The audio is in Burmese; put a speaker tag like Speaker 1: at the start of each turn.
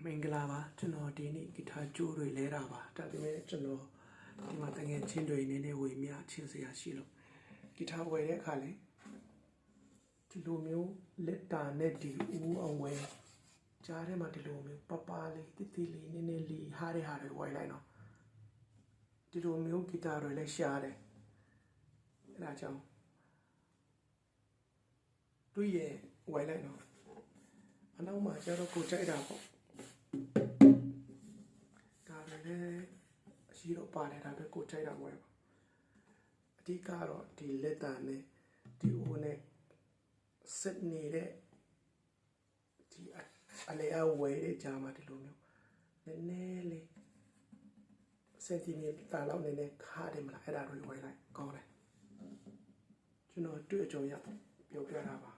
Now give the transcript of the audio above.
Speaker 1: မင်္ဂလာပါကျွန်တော်ဒီနေ့ဂီတာကြိုးတွေလဲတာပါဒါပေမဲ့ကျွန်တော်ဒီမှာတကယ်ချင်းတွေနည်းနည်းဝေမျှချင်းစရာရှိလို့ဂီတာဝယ်တဲ့အခါလဲဒီလိုမျိုးလက်တာနဲ့ဒီဦးအောင်ဝယ်ကြားထဲမှာဒီလိုမျိုးပပလေးတိတိလေးနည်းနည်းလေးဟားတဲ့ဟာတွေဝယ်လိုက်တော့ဒီလိုမျိုးဂီတာတွေလည်းရှားတယ်အဲဒါကြောင့်တွေ့ရဝယ်လိုက်တော့အနောက်မှာကျတော့ကိုကြိုက်တာပေါ့ဒါလည်းအရှိတော့ပါတယ်ဒါပဲကိုကြိုက်တာဝယ်ပါအဓိကတော့ဒီလက်တံနဲ့ဒီဦးနဲ့စက်နေတဲ့ဒီအလေအဝယ်တဲ့ကြားမှာဒီလိုမျိုးနည်းနည်းလေးစင်တီမီတာလောက်နည်းနည်းခါတယ်မလားအဲ့ဒါတွေဝယ်လိုက်ကောင်းတယ်ကျွန်တော်တွေ့အကြုံရပြောပြတာပါ